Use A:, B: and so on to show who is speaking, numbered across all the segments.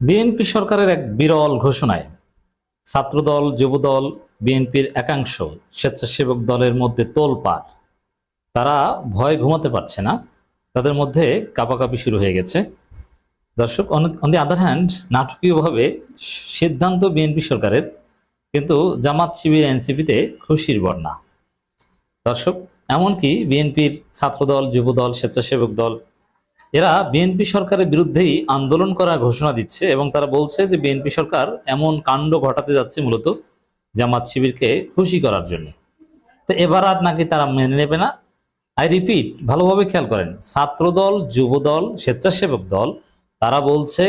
A: BNP সরকারের এক বিরল ঘোষণায় ছাত্রদল, যুবদল, বিএনপির একাংশ স্বেচ্ছাসেবক দলের মধ্যে তোলপাড়। তারা ভয়ে ঘুমাতে পারছে না, তাদের মধ্যে কাঁপাকাঁপি শুরু হয়ে গেছে। দর্শক, অন দি আদার হ্যান্ড, নাটকীয়ভাবে সিদ্ধান্ত বিএনপি সরকারের, কিন্তু জামাত, শিবির, এনসিপিতে খুশির বন্যা। দর্শক, এমনকি বিএনপির ছাত্রদল, যুবদল, স্বেচ্ছাসেবক দল এরা বিএনপি সরকারের বিরুদ্ধেই আন্দোলন করার ঘোষণা দিচ্ছে এবং তারা বলছে যে বিএনপি সরকার এমন কাণ্ড ঘটাতে যাচ্ছে মূলত জামাত শিবিরকে খুশি করার জন্য। তো এবার আর নাকি তারা মেনে নেবে না। আই রিপিট, ভালোভাবে খেয়াল করেন, ছাত্রদল, যুবদল, স্বেচ্ছাসেবক দল তারা বলছে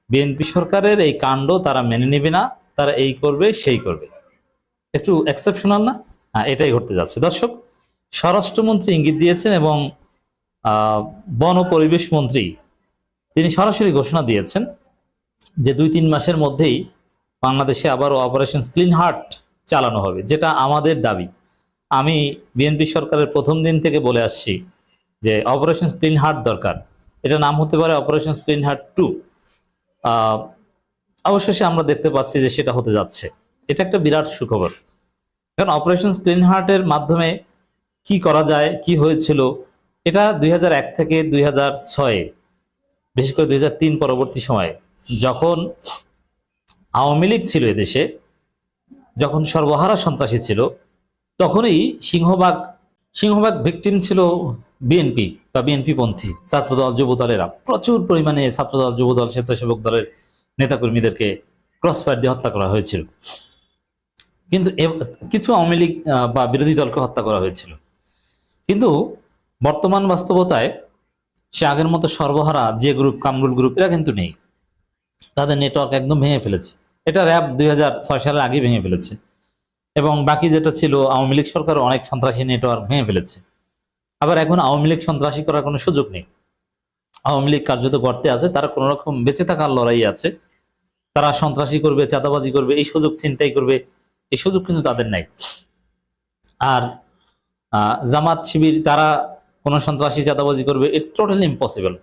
A: বিএনপি সরকারের এই কাণ্ড তারা মেনে নেবে না, তারা এই করবে সেই করবে। একটু এক্সেপশনাল না? হ্যাঁ, এটাই ঘটতে যাচ্ছে। দর্শক, স্বরাষ্ট্রমন্ত্রী ইঙ্গিত দিয়েছেন এবং বন ও পরিবেশ মন্ত্রী তিনি সরাসরি ঘোষণা দিয়েছেন যে 2-3 মাসের মধ্যেই বাংলাদেশে আবারও অপারেশন ক্লিন হার্ট চালানো হবে, যেটা আমাদের দাবি। আমি বিএনপি সরকারের প্রথম দিন থেকে বলে আসছি যে অপারেশন ক্লিন হার্ট দরকার। এটা নাম হতে পারে অপারেশন ক্লিন হার্ট 2। অবশেষে আমরা দেখতে পাচ্ছি যে সেটা হতে যাচ্ছে। এটা একটা বিরাট সুখবর, কারণ অপারেশন ক্লিন হার্টের মাধ্যমে কি করা যায়, কি হয়েছিল, এটা 2001 থেকে 2006, বিশেষ করে 2003 পরবর্তী সময়ে যখন আওয়ামী লীগ ছিল এদেশে, যখন সর্বহারা সন্ত্রাসী ছিল, তখনই সিংহভাগ ভিকটিম ছিল বিএনপি বা বিএনপি পন্থী ছাত্রদল, যুবদলেরা। প্রচুর পরিমাণে ছাত্রদল, যুবদল, স্বেচ্ছাসেবক দলের নেতাকর্মীদেরকে ক্রসফায়ার দিয়ে হত্যা করা হয়েছিল। কিন্তু কিছু আওয়ামী লীগ বা বিরোধী দলকে হত্যা করা হয়েছিল। কিন্তু বর্তমান বাস্তবতায় সে আগের মতো সর্বহারা যে গ্রুপ, কামরুল গ্রুপ, এরা কিন্তু নেই। তাদের নেটওয়ার্ক একদম ভেঙে ফেলেছে। এটা র্যাব 2006 সালের আগে ভেঙে ফেলেছে এবং বাকি যেটা ছিল আওয়ামী লীগ সরকার অনেক সন্ত্রাসী নেটওয়ার্ক ভেঙে ফেলেছে। আবার এখন আওয়ামী লীগ সন্ত্রাসী করার কোনো সুযোগ নেই। আওয়ামী লীগ কার্যত গর্তে আছে, তারা কোন রকম বেঁচে থাকার লড়াই আছে। তারা সন্ত্রাসী করবে, চাঁদাবাজি করবে, এই সুযোগ ছিনতাই করবে, এই সুযোগ কিন্তু তাদের নাই। আর জামাত, শিবির তারা কোন সন্ত্রাসী, চাঁদাবাজি করবে, ইটস টোটালি ইম্পসিবল।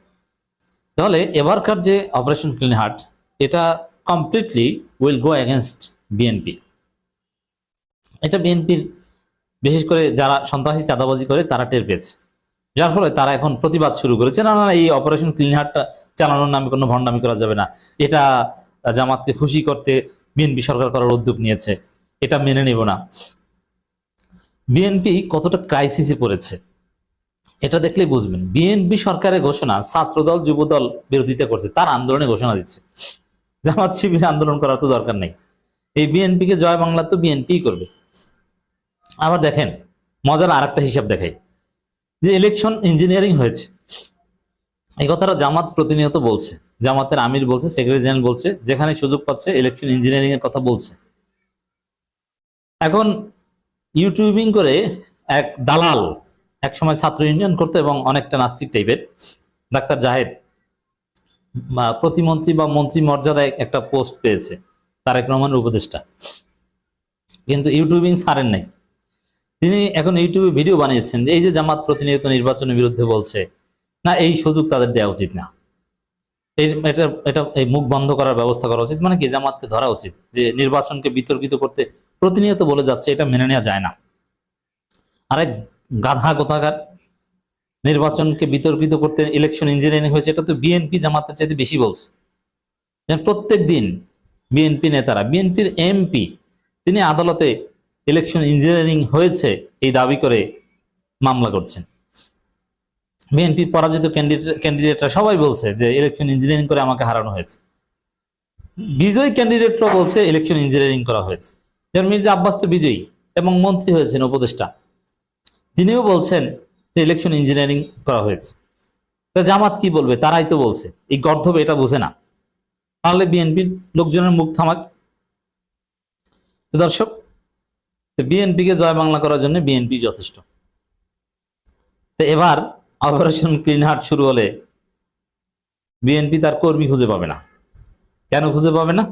A: তাহলে এবারকার যে অপারেশন ক্লিন হার্ট, এটা completely will go against BNP. এটা বিএনপির, বিশেষ করে যারা সন্ত্রাসী, চাঁদাবাজি করে, তারা টের পেয়েছে, যার ফলে তারা এখন প্রতিবাদ শুরু করেছে। না না, এই অপারেশন ক্লিন হার্টটা চালানোর নামে কোনো ভণ্ডামি করা যাবে না, এটা জামাতকে খুশি করতে বিএনপি সরকার করার উদ্যোগ নিয়েছে, এটা মেনে নেব না। বিএনপি কতটা ক্রাইসিসে পড়েছে এটা দেখলেই বুঝবেন। বিএনপি সরকারের ঘোষণা ছাত্রদল, যুবদল বিরোধিতা করছে, তার আন্দোলনে ঘোষণা দিচ্ছে। জামাত, শিবির আন্দোলন করার তো দরকার নেই। এই বিএনপিকে জয় বাংলা তো বিএনপি করবে। আবার দেখেন, মজার আরেকটা হিসাব দেখাই, যে ইলেকশন ইঞ্জিনিয়ারিং হয়েছে, এই কথাটা জামাত প্রতিনিয়ত বলছে, জামাতের আমির বলছে, সেক্রেটারি জেনারেল বলছে, যেখানে সুযোগ পাচ্ছে ইলেকশন ইঞ্জিনিয়ারিং এর কথা বলছে। এখন ইউটিউবিং করে এক দালাল, এক সময় ছাত্র ইউনিয়ন করতো এবং অনেকটা নাস্তিক টাইপের, ডাক্তার জাহেদ, প্রতিমন্ত্রী বা মন্ত্রী মর্যাদায় একটা পোস্ট পেয়েছে, তারেক রহমানের উপদেষ্টা, কিন্তু ইউটিউবিং ছাড়েন নাই। তিনি এখন ইউটিউবে ভিডিও বানিয়েছেন যে এই যে জামাত প্রতিনিয়ত নির্বাচনের বিরুদ্ধে বলছে, না এই সুযোগ তাদের দেওয়া উচিত না, এই মুখ বন্ধ করার ব্যবস্থা করা উচিত। মানে কি, জামাতকে ধরা উচিত যে নির্বাচনকে বিতর্কিত করতে প্রতিনিয়ত বলে যাচ্ছে, এটা মেনে নেওয়া যায় না। আরেক গাধা কোথাকার, নির্বাচনকে বিতর্কিত করতে ইলেকশন ইঞ্জিনিয়ারিং হয়েছে, এটা তো বিএনপি জামাতের চাইতে বেশি বলছে। প্রত্যেক দিন বিএনপি নেতারা, বিএনপির এমপি, তিনি আদালতে ইলেকশন ইঞ্জিনিয়ারিং হয়েছে এই দাবি করে মামলা করছেন। বিএনপি পরাজিত ক্যান্ডিডেটরা সবাই বলছে যে ইলেকশন ইঞ্জিনিয়ারিং করে আমাকে হারানো হয়েছে। বিজয়ী ক্যান্ডিডেটরা বলছে ইলেকশন ইঞ্জিনিয়ারিং করা হয়েছে। যেমন মির্জা আব্বাস তো বিজয়ী এবং মন্ত্রী হয়েছেন, উপদেষ্টা, তিনিও বলছেন যে ইলেকশন ইঞ্জিনিয়ারিং করা হয়েছে। তা জামাত কি বলবে? তারাই তো বলছে। এই গর্ধব এটা বুঝে না, তাহলে বিএনপির লোকজনের মুখ থামাক। তো দর্শক, বিএনপিকে জয় বাংলা করার জন্য বিএনপি যথেষ্ট। তো এবার অপারেশন ক্লিন হার্ট শুরু হলে বিএনপি তার কর্মী খুঁজে পাবে না। কেন খুঁজে পাবে না?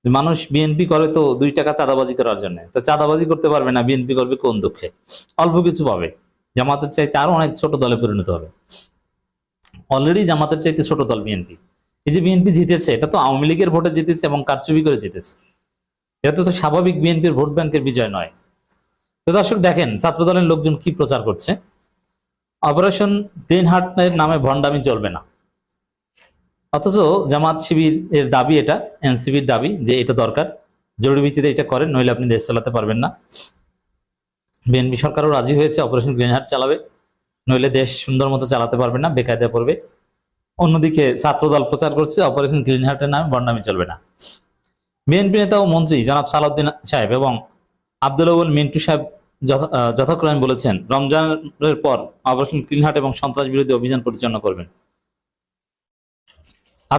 A: মানুষ বিএনপি করে তো 2 টাকা চাঁদাবাজি করার জন্য, তা চাঁদাবাজি করতে পারবে না, বিএনপি করবে কোন দুঃখে? অল্প কিছু পাবে, জামাতের চাইতে আরো অনেক ছোট দলে পরিণত হবে। অলরেডি জামাতের চাইতে ছোট দল বিএনপি, এই যে বিএনপি জিতেছে, এটা তো আওয়ামী লীগের ভোটে জিতেছে এবং কারচুপি করে জিতেছে। এটা তো স্বাভাবিক বিএনপির ভোট ব্যাংকের বিজয় নয়। তো দর্শক দেখেন ছাত্রদলের লোকজন কি প্রচার করছে। অপারেশন ক্লিন হার্টের নামে ভণ্ডামি চলবে না, অথচ জামাত শিবির এর দাবি, এটা এনসিপির দাবি যে এটা দরকার, জরুরি ভিত্তিতে এটা করেন, নইলে আপনি দেশ চালাতে পারবেন না। বিএনপি সরকারও রাজি হয়েছে অপারেশন গ্রিন হার্ট চালাবে, নইলে দেশ সুন্দর মতো চালাতে পারবে না, বেকায়দা পড়বে। অন্যদিকে ছাত্রদল প্রচার করছে অপারেশন গ্রিন হার্টের নামে ভণ্ডামি চলবে না। বিএনপি নেতা ও মন্ত্রী জনাব সালাউদ্দিন সাহেব এবং আব্দুল আউয়াল মিন্টু সাহেব যথাক্রমে বলেছেন রমজানের পর অপারেশন ক্লিন হার্ট এবং সন্ত্রাস বিরোধী অভিযান পরিচালনা করবেন।